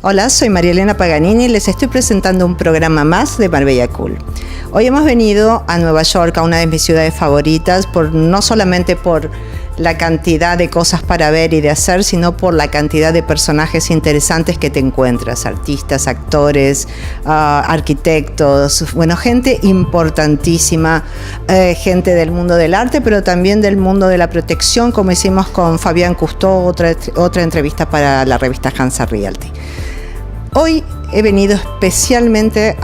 Hola, soy María Elena Paganini y les estoy presentando un programa más de Marbella Cool. Hoy hemos venido a Nueva York, a una de mis ciudades favoritas, no solamente por la cantidad de cosas para ver y de hacer, sino por la cantidad de personajes interesantes que te encuentras, artistas, actores, arquitectos, bueno, gente importantísima, gente del mundo del arte, pero también del mundo de la protección, como hicimos con Fabián Cousteau, otra entrevista para la revista Hansa Realty. Hoy he venido especialmente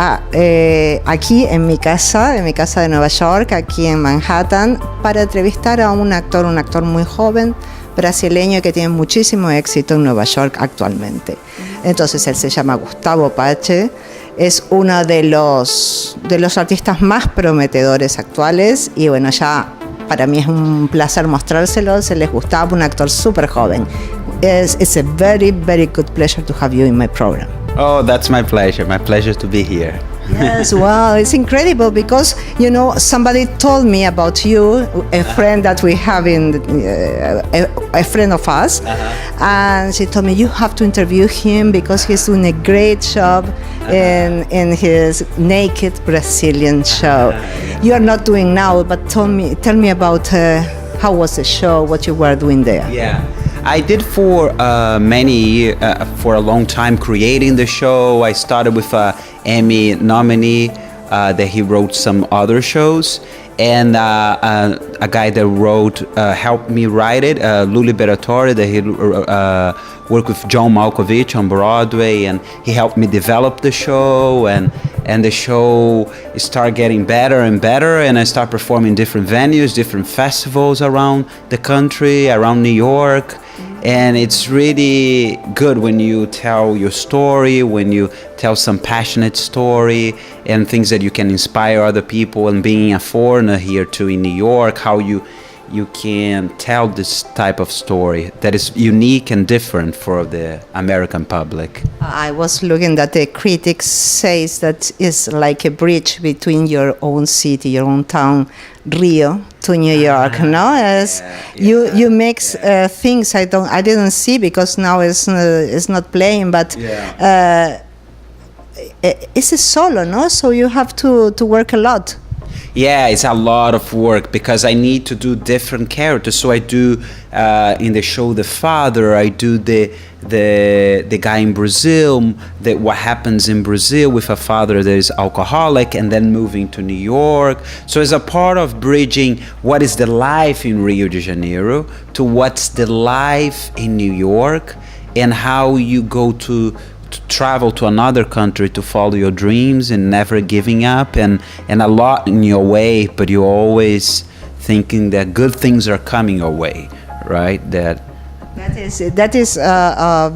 aquí en mi casa de Nueva York, aquí en Manhattan, para entrevistar a un actor muy joven, brasileño, que tiene muchísimo éxito en Nueva York actualmente. Entonces él se llama Gustavo Pace, es uno de los artistas más prometedores actuales y bueno, ya para mí es un placer mostrárselos. Él es Gustavo, un actor súper joven. It's a very, very good pleasure to have you in my program. Oh, that's my pleasure. My pleasure to be here. Yes, wow, it's incredible because, you know, somebody told me about you, a friend that we have a friend of us, and she told me you have to interview him because he's doing a great job in his Naked Brazilian show. You are not doing now, but tell me about how was the show, what you were doing there. Yeah. I did for for a long time creating the show. I started with a Emmy nominee that he wrote some other shows, and a guy that helped me write it, Luli Beratore, that he worked with John Malkovich on Broadway, and he helped me develop the show, and the show started getting better and better, and I started performing different venues, different festivals around the country, around New York. And it's really good when you tell your story, when you tell some passionate story and things that you can inspire other people. And being a foreigner here too in New York, how you can tell this type of story that is unique and different for the American public. I was looking that the critics says that it's like a bridge between your own city, your own town, Rio, to New York. No, as you mix things I didn't see because now it's not playing, but it's a solo, no? So you have to work a lot. Yeah, it's a lot of work because I need to do different characters. So I do in the show the father. I do the guy in Brazil. What happens in Brazil with a father that is alcoholic and then moving to New York. So it's a part of bridging what is the life in Rio de Janeiro to what's the life in New York, and how you go to travel to another country to follow your dreams and never giving up, and a lot in your way, but you're always thinking that good things are coming your way, right? That is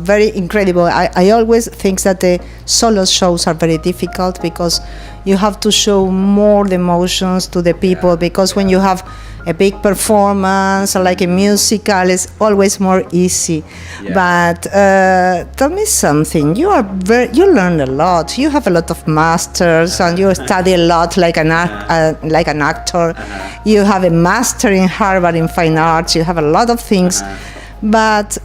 very incredible. I always think that the solo shows are very difficult because you have to show more the emotions to the people, because when you have a big performance like a musical, it's always more easy. But tell me something. You learn a lot. You have a lot of masters, and you study a lot like an actor. You have a master in Harvard in fine arts. You have a lot of things, but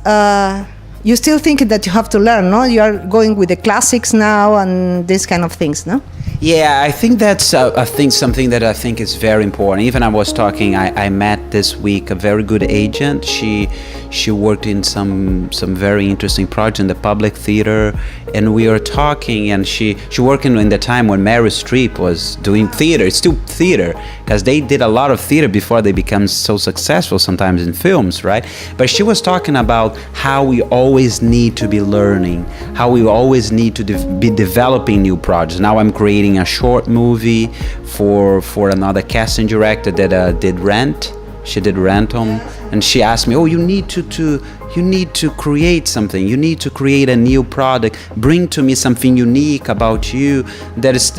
you still think that you have to learn, no? You are going with the classics now and these kind of things, no? Yeah, I think that's something that I think is very important. Even I was talking, I met this week a very good agent. She worked in some very interesting projects in the public theater, and we were talking, and she worked in the time when Meryl Streep was doing theater. It's still theater, because they did a lot of theater before they become so successful sometimes in films, right? But she was talking about how we always need to be learning, how we always need to be developing new projects. Now I'm creating a short movie for another casting director that did Rent. She did Rent on, and she asked me, "Oh, you need to create something. You need to create a new product. Bring to me something unique about you. That is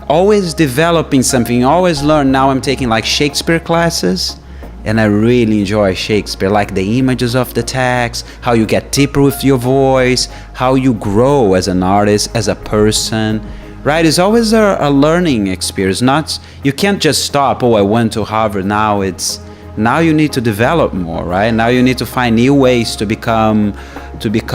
always developing something. Always learn." Now I'm taking like Shakespeare classes, and I really enjoy Shakespeare, like the images of the text, how you get deeper with your voice, how you grow as an artist, as a person. Right, it's always a learning experience. You can't just stop. Oh, I went to Harvard. Now Now you need to develop more, right? Now you need to find new ways to become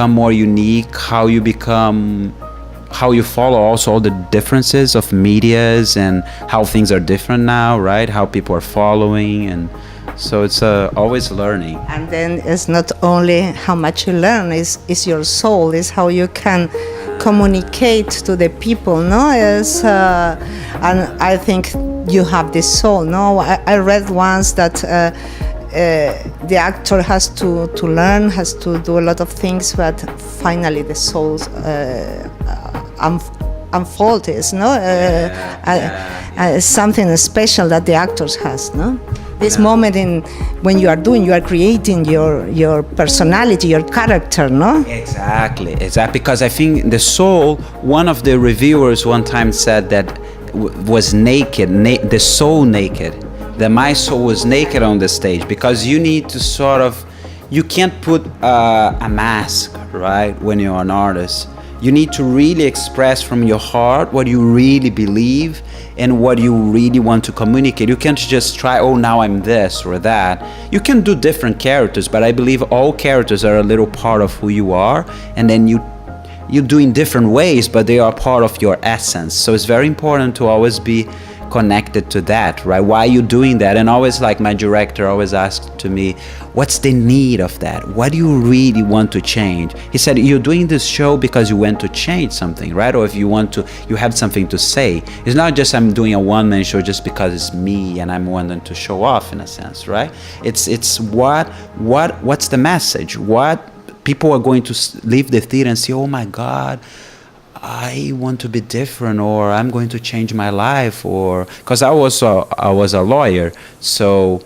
more unique. How you follow also all the differences of medias and how things are different now, right? How people are following, and so it's always learning. And then it's not only how much you learn, is your soul, is how you can communicate to the people, no? And I think you have this soul, no? I read once that the actor has to learn, has to do a lot of things, but finally the soul unfolds, no? Something special that the actors has, no? This moment when you are creating your personality, your character, no? Exactly. Because I think the soul, one of the reviewers one time said that was naked, the soul naked, that my soul was naked on the stage, because you need to you can't put a mask, right, when you're an artist. You need to really express from your heart what you really believe and what you really want to communicate. You can't just try, oh, now I'm this or that. You can do different characters, but I believe all characters are a little part of who you are, and then you do in different ways, but they are part of your essence. So it's very important to always be connected to that, right? Why are you doing that? And always, like my director always asked to me, what's the need of that? What do you really want to change? He said, you're doing this show because you want to change something, right? Or if you have something to say. It's not just I'm doing a one-man show just because it's me and I'm wanting to show off, in a sense, right? It's what's the message? What people are going to leave the theater and say, oh my God, I want to be different, or I'm going to change my life, or because I was a lawyer, so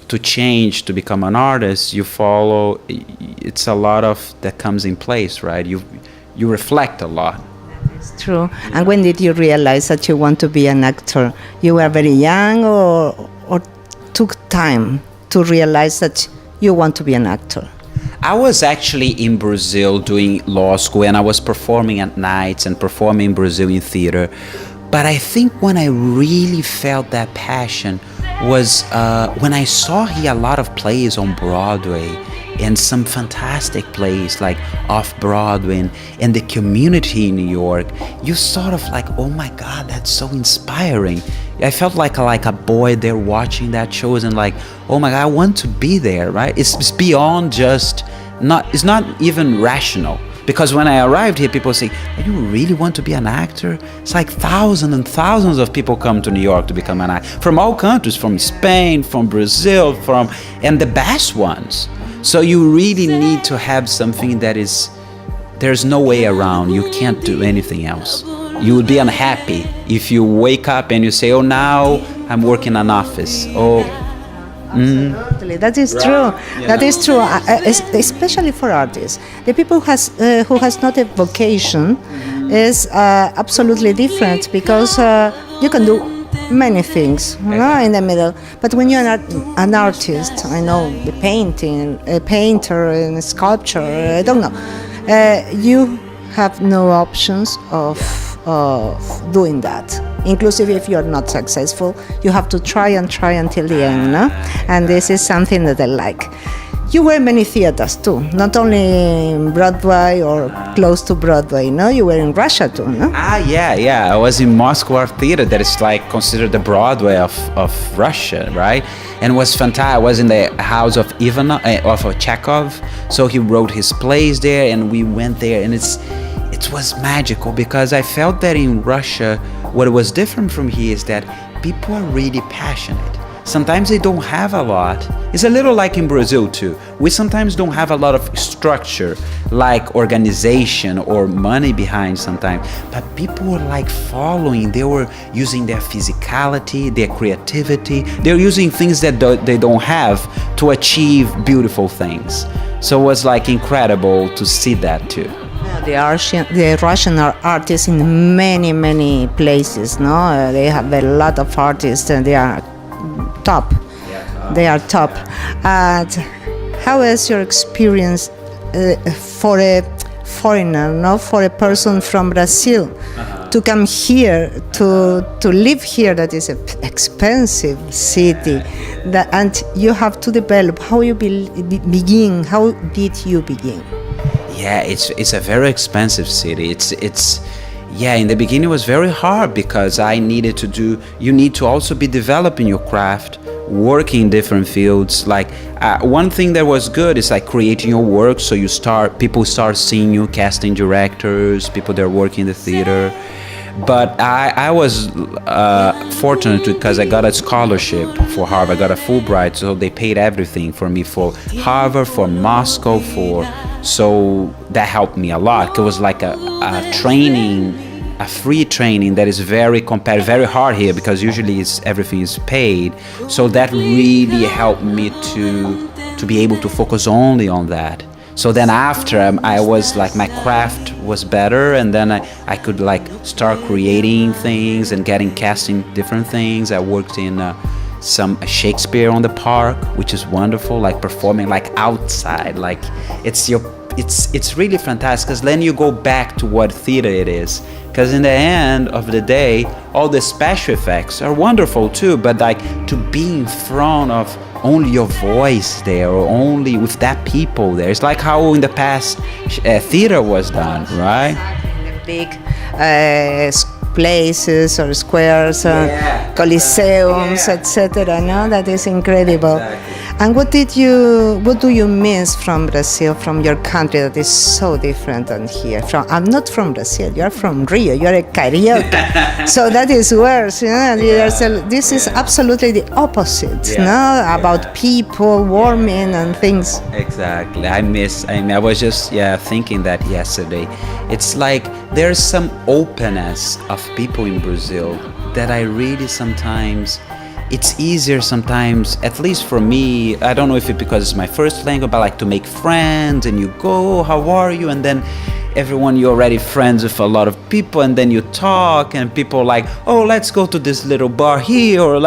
to change, to become an artist, you follow. It's a lot of that comes in place, right? You reflect a lot. It's true. And when did you realize that you want to be an actor? You were very young, or took time to realize that you want to be an actor? I was actually in Brazil doing law school, and I was performing at nights and performing in Brazilian theater. But I think when I really felt that passion was when I saw here a lot of plays on Broadway, and some fantastic plays like off-Broadway, and the community in New York. You sort of like, oh my God, that's so inspiring. I felt like a boy there watching that shows, and like, oh my God, I want to be there, right? It's beyond just, it's not even rational. Because when I arrived here, people say, do you really want to be an actor? It's like thousands and thousands of people come to New York to become an actor. From all countries, from Spain, from Brazil, and the best ones. So you really need to have something that there's no way around. You can't do anything else. You would be unhappy if you wake up and you say, oh, now I'm working in an office. Oh, Absolutely, that is true. Yeah. That is true, especially for artists. The people who has not a vocation is absolutely different, because you can do many things in the middle. But when you're an artist, I know, the painting, a painter and a sculptor, I don't know, you have no options of doing that. Inclusive if you're not successful, you have to try until the end, no? And this is something that I like. You were in many theaters too, not only in Broadway or close to Broadway, no? You were in Russia too, no? Yeah. I was in Moscow Art Theater, that is like considered the Broadway of Russia, right? And it was fantastic. I was in the house of Chekhov, so he wrote his plays there, and we went there, and it was magical, because I felt that in Russia, what was different from here is that people are really passionate. Sometimes they don't have a lot. It's a little like in Brazil too. We sometimes don't have a lot of structure, like organization or money behind sometimes. But people were like following. They were using their physicality, their creativity. They're using things that they don't have to achieve beautiful things. So it was like incredible to see that too. The Russian are artists in many places, no? They have a lot of artists, and they are top. They are top. And how is your experience for a foreigner, no? For a person from Brazil? to come here, to live here, that is an expensive city, and you have to develop. How you begin? How did you begin? Yeah, it's a very expensive city. Yeah, in the beginning it was very hard because you need to also be developing your craft, working in different fields. Like one thing that was good is like creating your work, so people start seeing you, casting directors, people that are working in the theater. But I was fortunate because I got a scholarship for Harvard. I got a Fulbright, so they paid everything for me for Harvard, for Moscow, so that helped me a lot. It was like a training, a free training that is very competitive, very hard here because usually everything is paid. So that really helped me to be able to focus only on that. So then after I was like, my craft was better, and then I could like start creating things and casting different things. I worked in some Shakespeare on the Park, which is wonderful, like performing like outside, like it's really fantastic because then you go back to what theater it is. Because in the end of the day, all the special effects are wonderful too, but like to be in front of only your voice there, or only with that people there. It's like how in the past theater was done, right? In the big places or squares, coliseums, etc. No, that is incredible. Exactly. And what do you miss from Brazil, from your country that is so different than here? I'm not from Brazil. You are from Rio. You are a carioca, so that is worse. You know? This is absolutely the opposite. No, about people, warming and things. Exactly. I was just thinking that yesterday. It's like there's some openness of people in Brazil that I really sometimes. It's easier sometimes, at least for me. I don't know if it's because it's my first language, but like to make friends, and you go, how are you? And then everyone, you're already friends with a lot of people, and then you talk, and people like, oh, let's go to this little bar here, or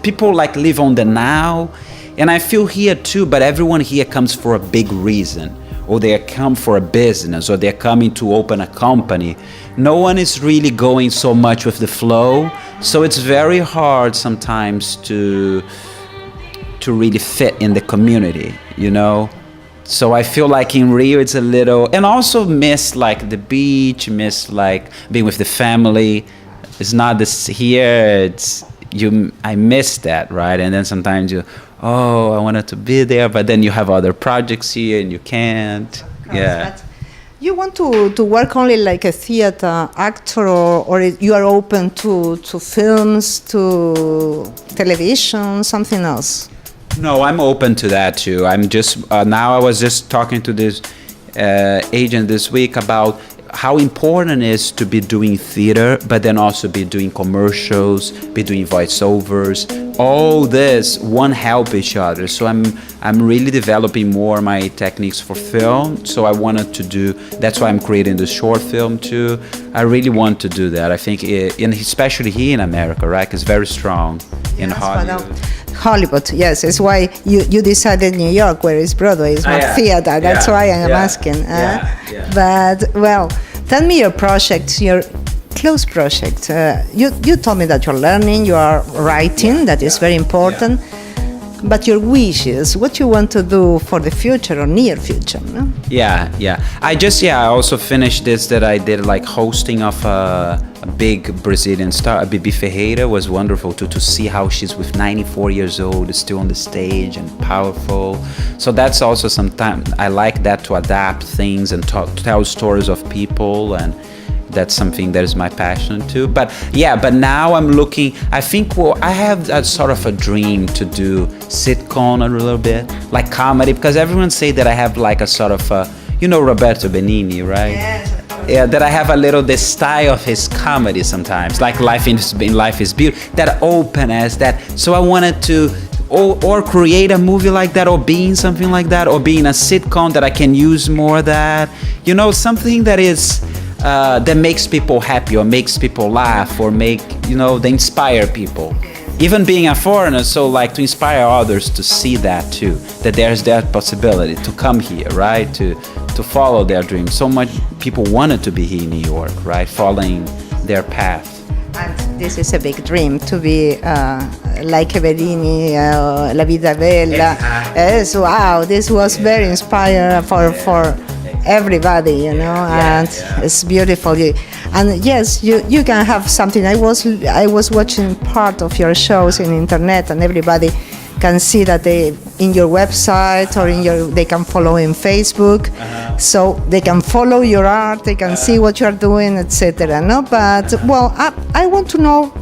people like live on the now. And I feel here too, but everyone here comes for a big reason, or they come for a business, or they're coming to open a company. No one is really going so much with the flow. So it's very hard sometimes to really fit in the community, you know? So I feel like in Rio it's a little, and also miss like the beach, miss like being with the family. It's not this here, I miss that, right? And then sometimes I wanted to be there, but then you have other projects here and you can't. Yeah. You want to work only like a theater actor, or you are open to films, to television, something else? No, I'm open to that too. I'm just now I was just talking to this agent this week about how important it is to be doing theater, but then also be doing commercials, be doing voiceovers. All this one help each other. So I'm really developing more my techniques for film. So I wanted to do. That's why I'm creating the short film too. I really want to do that. I think, especially here in America, right? It's very strong in Hollywood. Hollywood, yes. It's why you decided New York, where is Broadway, is more theater. That's why I am asking. But, well, tell me your project, your close project. You told me that you're learning, you are writing, that is very important. But your wishes, what you want to do for the future or near future, no? I also finished this that I did like hosting of a big Brazilian star, Bibi Ferreira. Was wonderful to see how she's with 94 years old, still on the stage and powerful. So that's also sometimes I like that, to adapt things and tell stories of people, and that's something that is my passion too. But now I'm looking, I think I have a sort of a dream to do sitcom a little bit, like comedy, because everyone say that I have like a sort of Roberto Benigni, right? Yes. Yeah, that I have a little the style of his comedy sometimes, like Life is Beautiful, that openness, that. So I wanted to or create a movie like that, or be in something like that, or be in a sitcom that I can use more of that, something that is that makes people happy, or makes people laugh, or they inspire people. Even being a foreigner, so like to inspire others to see that too, that there's that possibility to come here, right? To follow their dreams. So much people wanted to be here in New York, right? Following their path. And this is a big dream, to be like Paganini, La Vita Bella. Exactly. Yes, wow, this was very inspiring for everybody, you know, and it's beautiful. And yes, you can have something. I was watching part of your shows in internet, and everybody can see that they in your website or they can follow in Facebook, so they can follow your art, they can see what you are doing, etc. No, but well, I want to know.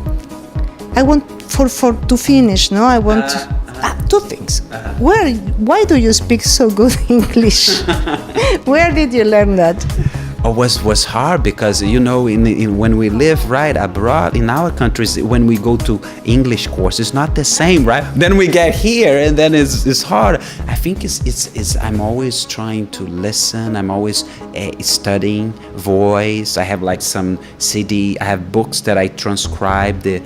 I want for to finish. No, I want two things. Why do you speak so good English? Where did you learn that? Was hard because, you know, in when we live right abroad in our countries, when we go to English course, it's not the same, right? Then we get here and then it's hard. I think it's I'm always trying to listen. I'm always studying voice. I have like some CD. I have books that I transcribe the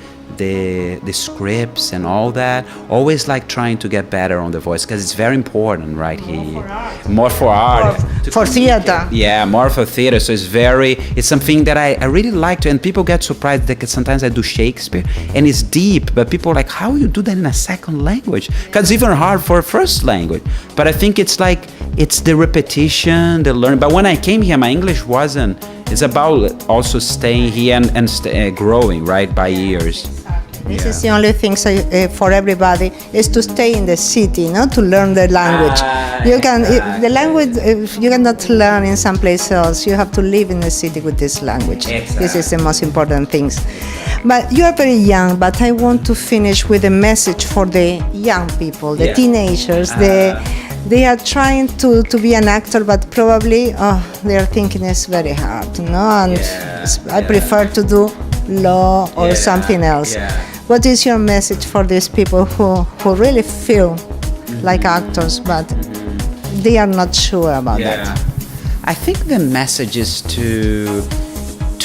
scripts and all that. Always like trying to get better on the voice because it's very important right here. More for art. For theater. Yeah, more for theater. So it's something that I really like to, and people get surprised that sometimes I do Shakespeare and it's deep, but people are like, how you do that in a second language? Because it's even hard for a first language. But I think it's the repetition, the learning. But when I came here, my English wasn't. It's about also staying here and growing, right, by years. This is the only thing for everybody is to stay in the city, not to learn the language. The language you cannot learn in some place else. You have to live in the city with this language. Exactly. This is the most important things. But you are very young. But I want to finish with a message for the young people, the teenagers. They are trying to be an actor, but probably they are thinking it's very hard, no? And I prefer to do law or something else. What is your message for these people who really feel like actors, but they are not sure about that? I think the message is to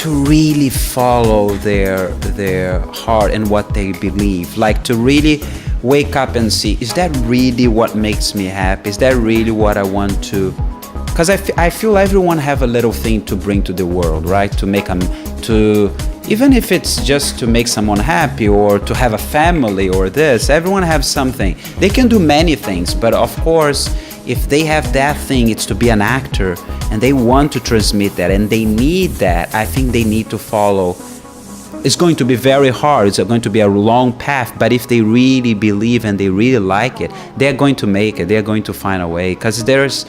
really follow their heart and what they believe, like to really wake up and see, is that really what makes me happy? Is that really what I want to? Because I feel everyone have a little thing to bring to the world, right? To make them, even if it's just to make someone happy or to have a family or this, everyone have something. They can do many things, but of course, if they have that thing, it's to be an actor and they want to transmit that and they need that, I think they need to follow. It's going to be very hard. It's going to be a long path. But if they really believe and they really like it, they're going to make it. They're going to find a way. Because there's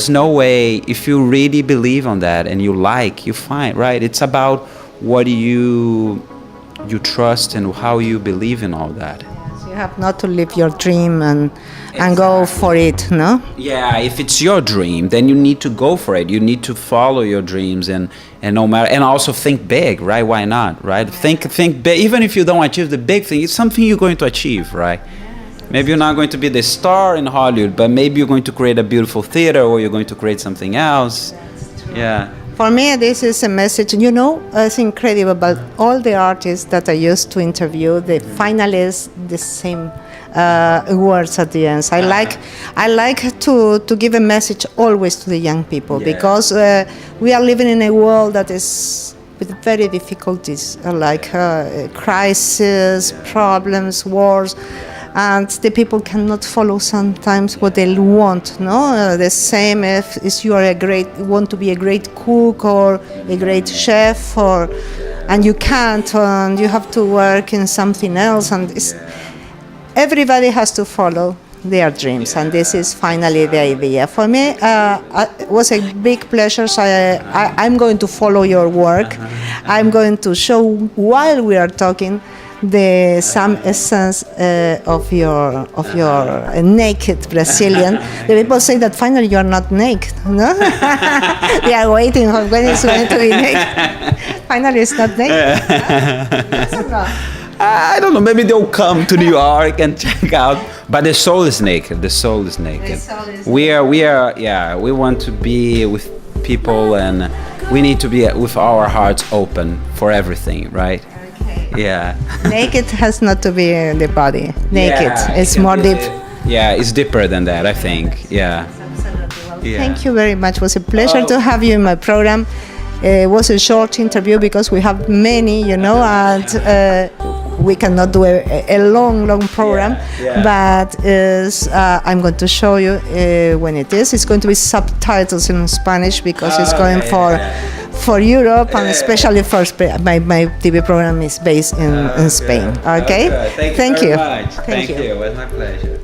no way, if you really believe on that and you find, right? It's about what you trust and how you believe in all that. You have not to live your dream and go for it, no? Yeah, if it's your dream, then you need to go for it. You need to follow your dreams and no matter, and also think big, right? Why not, right? Think big. Even if you don't achieve the big thing, it's something you're going to achieve, right? Maybe you're not going to be the star in Hollywood, but maybe you're going to create a beautiful theater or you're going to create something else. Yeah. For me, this is a message. You know, it's incredible, but all the artists that I used to interview, the finalists, the same words at the end. I like to give a message always to the young people because we are living in a world that is with very difficulties, like crisis, problems, wars. And the people cannot follow sometimes what they want. No, the same if you are want to be a great cook or a great chef, and you can't, and you have to work in something else. And everybody has to follow their dreams, and this is finally the idea. For me, it was a big pleasure. So I'm going to follow your work. I'm going to show while we are talking some essence of your naked Brazilian. The people say that finally you are not naked, no? They are waiting for when it's going to be naked. Finally, it's not naked. I don't know. Maybe they'll come to New York and check out. But the soul is naked. The soul is naked. We are. Yeah. We want to be with people, and we need to be with our hearts open for everything, right? Yeah. Naked has not to be the body. Naked. It's more deep. It's deeper than that, I think. Yeah. Absolutely. Well, thank you very much. It was a pleasure to have you in my program. It was a short interview because we have many, and we cannot do a long program. But I'm going to show you when it is. It's going to be subtitles in Spanish because it's going for Europe, and especially for Spain. My TV program is based in Spain. Okay? Thank you very much. Thank you. It was my pleasure.